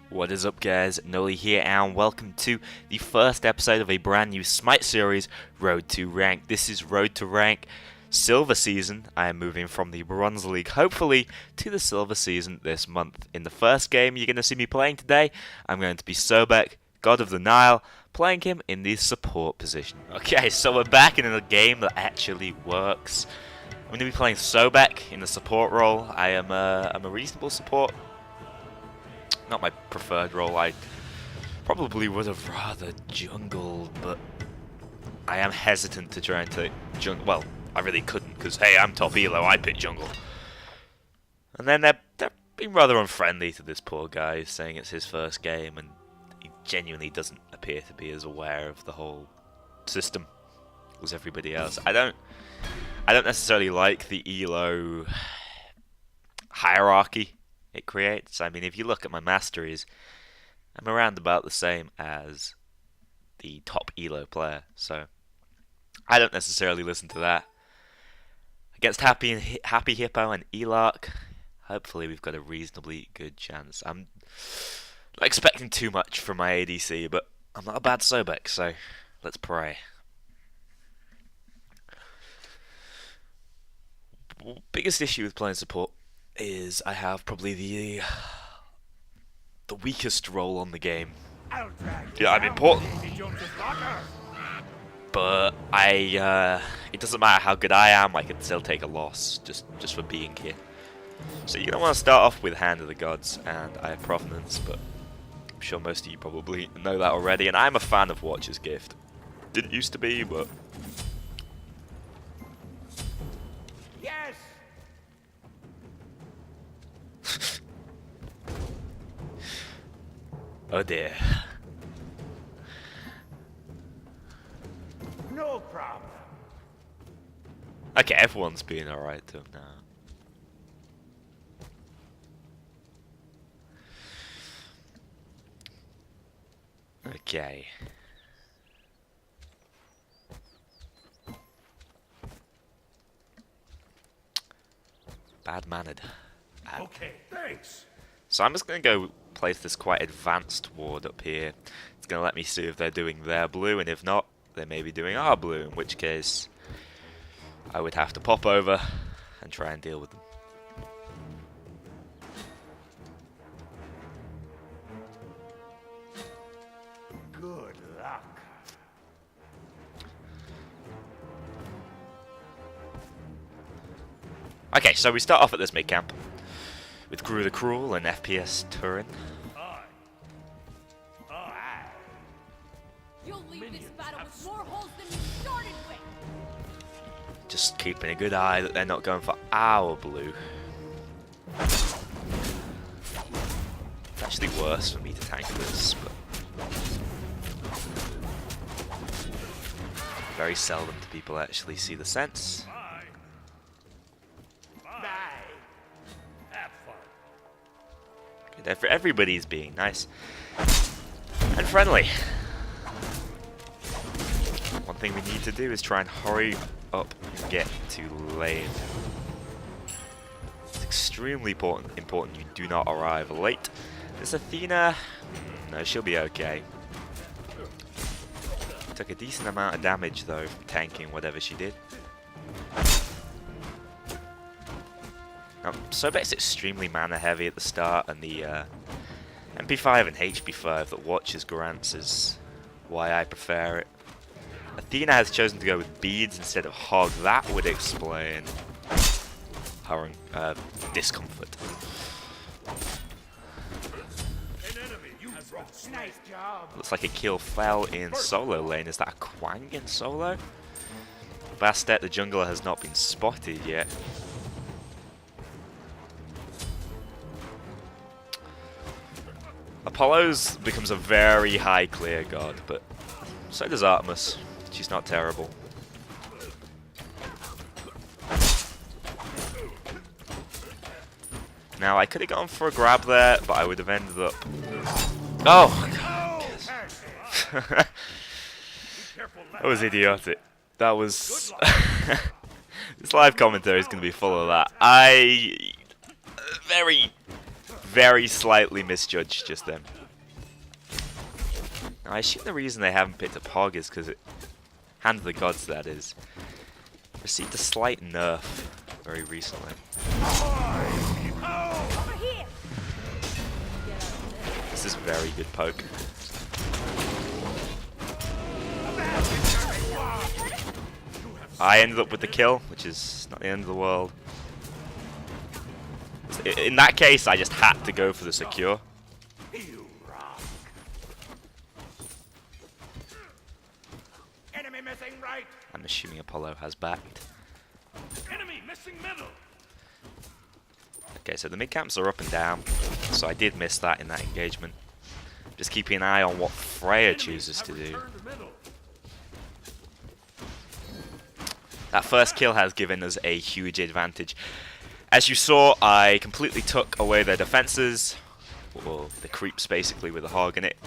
What is up, guys? Noli here, and welcome to the first episode of a brand new Smite series, Road to Rank. This is Road to Rank Silver Season. I am moving from the Bronze League, hopefully, to the Silver Season this month. In the first game you're going to see me playing today, I'm going to be Sobek, God of the Nile, playing him in the support position. Okay, so we're back in a game that actually works. I'm going to be playing Sobek in the support role. I'm a reasonable support. Not my preferred role. I probably would have rather jungled, but I am hesitant to try and take jungle. Well, I really couldn't, because hey, I'm top elo, I pick jungle. And then they're being rather unfriendly to this poor guy, saying it's his first game, and he genuinely doesn't appear to be as aware of the whole system as everybody else. I don't necessarily like the elo hierarchy it creates. I mean, if you look at my masteries, I'm around about the same as the top elo player, so I don't necessarily listen to that. Against Happy Hippo and Elark, hopefully we've got a reasonably good chance. I'm not expecting too much from my ADC, but I'm not a bad Sobek, so let's pray. Biggest issue with playing support is I have probably the weakest role on the game. Yeah, I'm important, but it doesn't matter how good I am, I can still take a loss just for being here. So you don't want to start off with Hand of the Gods, and I have Provenance, but I'm sure most of you probably know that already, and I'm a fan of Watcher's Gift. Didn't used to be, but yes. oh dear. No problem. Okay, everyone's being alright to him now. Okay. Bad-mannered. Okay, thanks. So I'm just going to go place this quite advanced ward up here. It's going to let me see if they're doing their blue, and if not, they may be doing our blue, in which case I would have to pop over and try and deal with them. Good luck. Okay, so we start off at this mid camp with Gru the Cruel and FPS Turin. You'll leave this battle with more holes than you started with. Just keeping a good eye that they're not going for our blue. It's actually worse for me to tank this, but very seldom do people actually see the sense. Have fun. Good, everybody's being nice and friendly. One thing we need to do is try and hurry up and get to lane. It's extremely important you do not arrive late. This Athena, no, she'll be okay. Took a decent amount of damage though from tanking whatever she did. Now, Sobek's extremely mana heavy at the start, and the MP5 and HP5 that Watchers grants is why I prefer it. Athena has chosen to go with beads instead of hog. That would explain her discomfort. Nice job. Looks like a kill fell in solo lane. Is that a Quang in solo? Bastet, the jungler, has not been spotted yet. Apollo's becomes a very high clear god, but so does Artemis. She's not terrible. Now, I could have gone for a grab there, but I would have ended up... Oh, God. That was idiotic. That was... This live commentary is going to be full of that. Very very slightly misjudged just then. Now, I assume the reason they haven't picked up Hog is because Hand of the Gods, that is, received a slight nerf very recently. Over here. This is very good poke. I ended up with the kill, which is not the end of the world. In that case, I just had to go for the secure. You rock. Enemy missing right. I'm assuming Apollo has backed. Enemy missing middle. Okay, so the mid camps are up and down, so I did miss that in that engagement. Just keeping an eye on what Freya chooses to do. That first kill has given us a huge advantage. As you saw, I completely took away their defenses, or the creeps basically with the Hog, and it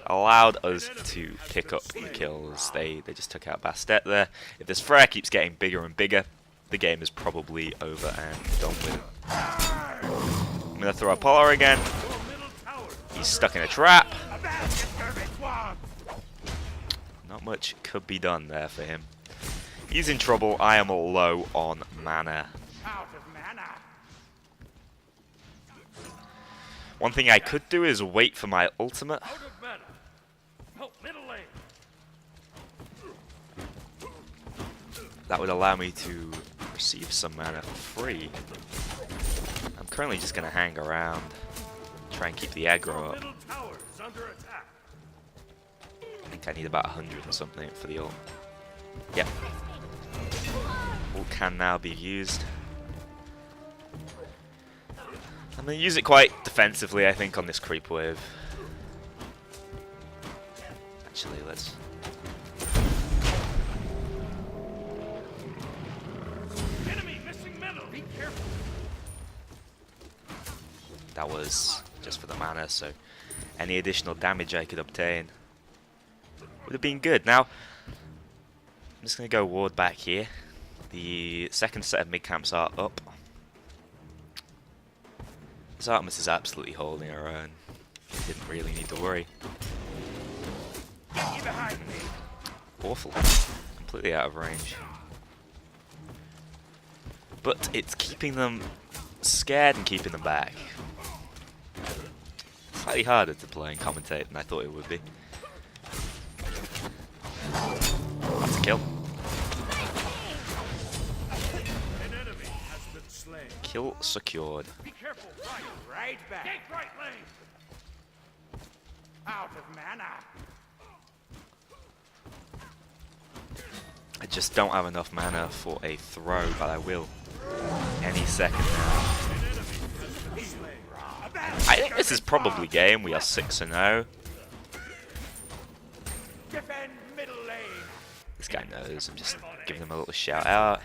allowed us to pick up the kills. They just took out Bastet there. If this Freya keeps getting bigger and bigger, the game is probably over and done with. I'm going to throw Apollo again. He's stuck in a trap. Not much could be done there for him. He's in trouble. I am low on mana. Out of mana. One thing I could do is wait for my ultimate. Out of mana. Help middle lane. That would allow me to receive some mana for free. I'm currently just going to hang around, try and keep the aggro up. Middle tower is under attack. I think I need about 100 or something for the ult. Yep. Ult can now be used. I'm going to use it quite defensively, I think, on this creep wave. Actually, let's... Enemy missing middle. Be careful. That was just for the mana, so any additional damage I could obtain would have been good. Now, I'm just going to go ward back here. The second set of mid camps are up. This Artemis is absolutely holding her own. Didn't really need to worry. Get you behind me. Awful. Completely out of range. But it's keeping them scared and keeping them back. Slightly harder to play and commentate than I thought it would be. That's a kill. An enemy has been slain. Kill secured. Be careful. Right back. Take right lane. Out of mana. I just don't have enough mana for a throw, but I will any second now. I think this is probably game. We are 6-0. Defend middle lane. This guy knows. I'm just giving him a little shout out.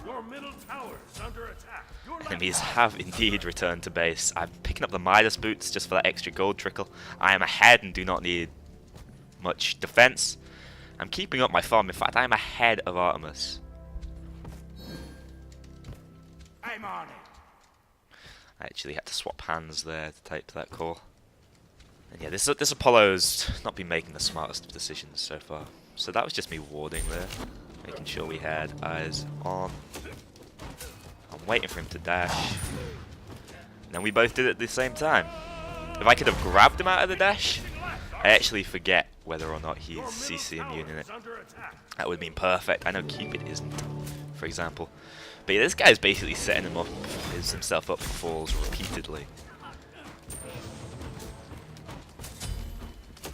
Your middle tower is under attack. Your Enemies have indeed returned to base. I'm picking up the Midas boots just for that extra gold trickle. I am ahead and do not need much defense. I'm keeping up my farm. In fact, I am ahead of Artemis. I'm on it. I actually had to swap hands there to take that call. And yeah, this Apollo's not been making the smartest of decisions so far. So that was just me warding there, making sure we had eyes on. I'm waiting for him to dash. And then we both did it at the same time. If I could have grabbed him out of the dash, I actually forget whether or not he's CC immune in it. That would have been perfect. I know Cupid isn't, for example. But yeah, this guy's basically setting himself up for falls repeatedly.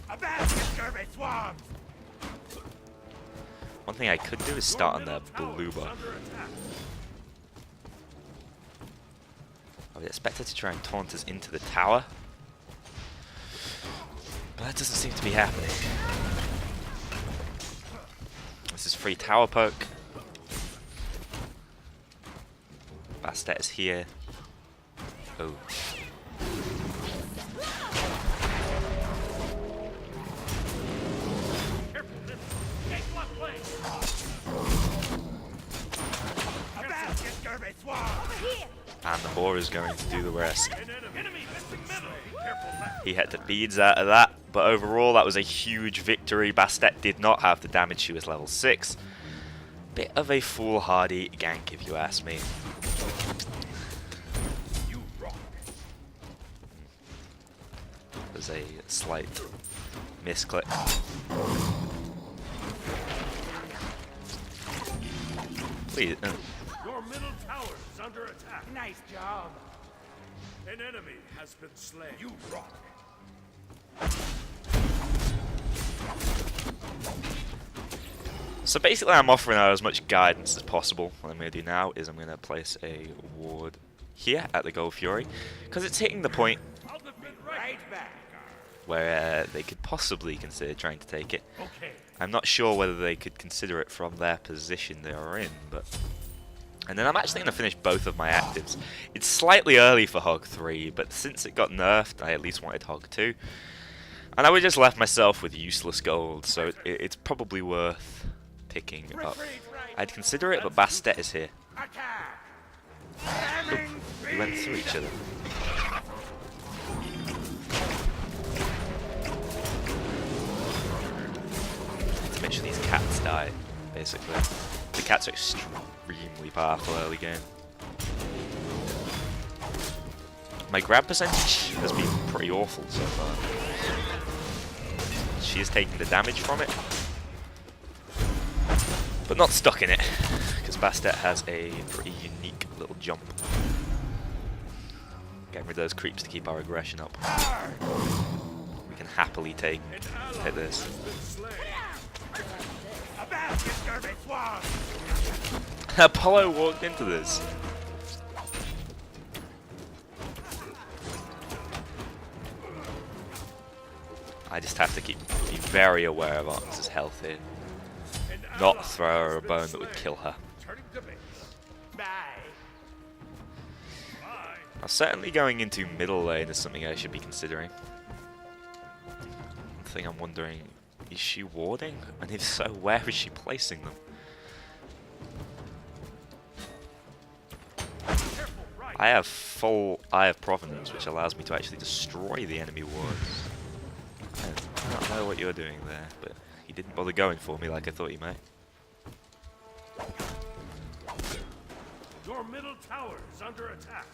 A basket survey swarms. One thing I could do is start on the blue buff. I would expect her to try and taunt us into the tower. But that doesn't seem to be happening. This is free tower poke. Bastet is here. Oh. And the core is going to do the rest. Enemy missing middle. Careful left. He had to beads out of that, but overall that was a huge victory. Bastet did not have the damage, she was level 6. Bit of a foolhardy gank if you ask me. You rock. There's a slight misclick. Please. Your middle tower is under attack. Nice job. An enemy has been slain. You rock. So basically I'm offering out as much guidance as possible. What I'm going to do now is I'm going to place a ward here at the Gold Fury, because it's hitting the point I'll defend right back. where they could possibly consider trying to take it. Okay. I'm not sure whether they could consider it from their position they are in, but... And then I'm actually going to finish both of my actives. It's slightly early for Hog 3, but since it got nerfed, I at least wanted Hog 2. And I would just left myself with useless gold, so it's probably worth picking up. I'd consider it, but Bastet is here. Attack. Oop, we went through each other. To make sure these cats die, basically. The cats are extremely powerful early game. My grab percentage has been pretty awful so far. She is taking the damage from it, but not stuck in it, because Bastet has a pretty unique little jump. Getting rid of those creeps to keep our aggression up. We can happily take this. A basket derby swab. Apollo walked into this. I just have to be very aware of Artemis' health here. Not throw her a bone that would kill her. Turning to base. Bye. Bye. Now, certainly going into middle lane is something I should be considering. One thing I'm wondering, is she warding? And if so, where is she placing them? Careful right. I have full Eye of Provenance, which allows me to actually destroy the enemy wards. I don't know what you're doing there, but he didn't bother going for me like I thought he might. Your middle tower is under attack.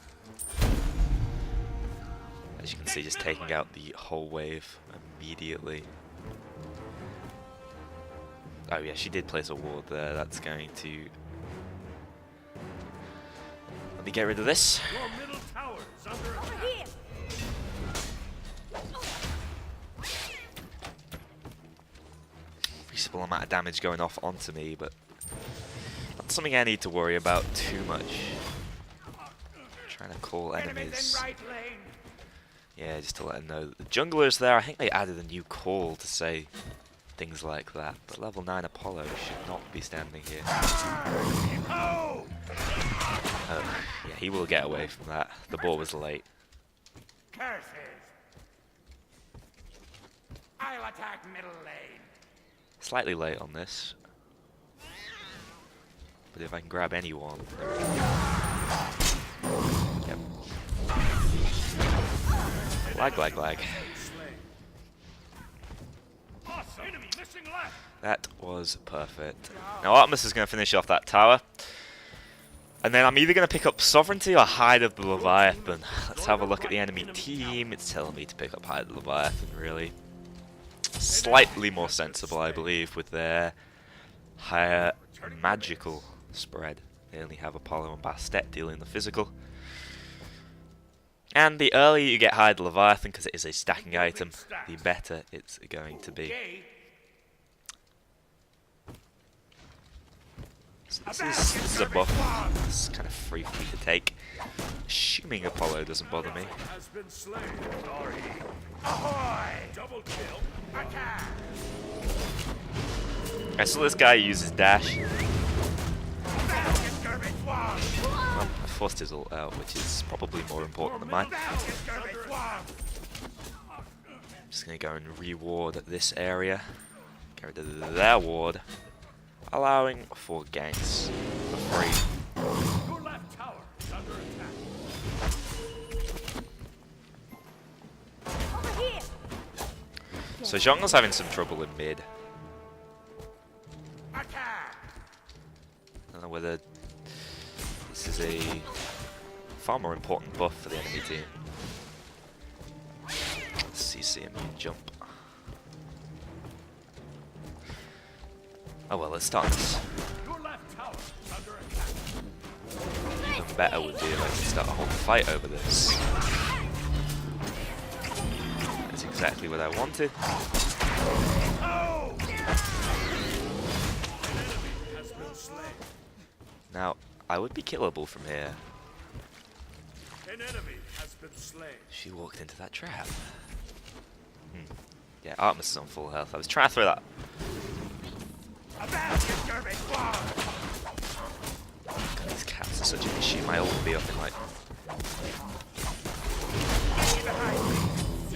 As you can see, just taking out the whole wave immediately. Oh yeah, she did place a ward there. That's going to... Let me get rid of this. Your middle tower is under attack. Over here. Reasonable amount of damage going off onto me, but not something I need to worry about too much. Trying to call Enemies enemies. in right lane. Yeah, just to let them know that the jungler's there. I think they added a new call to say things like that. But level 9 Apollo should not be standing here. Oh! Oh, yeah, he will get away from that. The ball was late. Curses. I'll attack middle lane. Slightly late on this. But if I can grab anyone... Yep. Lag, lag, lag. Awesome. Enemy missing left. That was perfect. Now Artemis is going to finish off that tower. And then I'm either going to pick up Sovereignty or Hide of the Leviathan. Let's have a look at the enemy team. It's telling me to pick up Hide of the Leviathan, really. Slightly more sensible, I believe, with their higher magical spread. They only have Apollo and Bastet dealing the physical. And the earlier you get Hide the Leviathan, because it is a stacking item, the better it's going to be. So this is a buff. It's kind of free for me to take. Assuming Apollo doesn't bother me. Has been slain. Sorry. Ahoy! Double kill. Attack! I saw this guy use his dash. Basket derby swab. Well, I forced his ult out, which is probably more important than mine. Basket derby swab. Just gonna go and reward this area. Get rid of their ward. Allowing for ganks for free. Your left tower is under attack. So Zhongle's having some trouble in mid. Attack! I don't know whether this is a far more important buff for the enemy team. CC and jump. Oh well, let's start this. Your left tower is under attack. Even better would be if I could start a whole fight over this. That's exactly what I wanted. Oh! An enemy has been slain. Now, I would be killable from here. An enemy has been slain. She walked into that trap. Yeah, Artemis is on full health. I was trying to throw that. About you, garbage swab! God, these cats are such an issue. My ult will be up in like.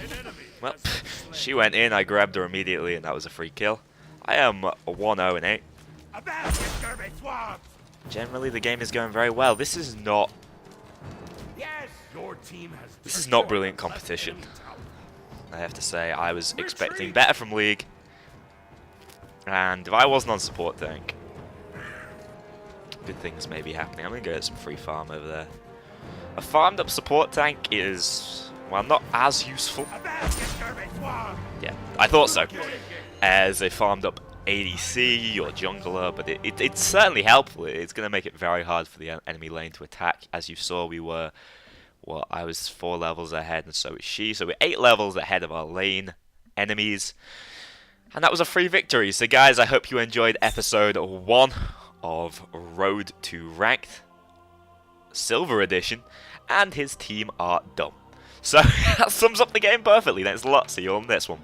An enemy Well, has been slain. she went in, I grabbed her immediately, and that was a free kill. I am a 1-0 and 8. About you, garbage swab! Generally, the game is going very well. This is not. Yes! Your team has This is not destroyed brilliant the left competition. enemy tower. I have to say, I was expecting Retreat. better from League. And if I wasn't on support tank, good things may be happening. I'm going to go get some free farm over there. A farmed up support tank is, well, not as useful. About you, garbage swab! Yeah, I thought so. As a farmed up ADC or jungler, but it's certainly helpful. It's going to make it very hard for the enemy lane to attack. As you saw, we were, well, I was 4 levels ahead, and so is she. So we're 8 levels ahead of our lane enemies. And that was a free victory. So guys, I hope you enjoyed episode 1 of Road to Ranked Silver Edition, and his team are dumb. So that sums up the game perfectly. Thanks a lot. See you on the next one.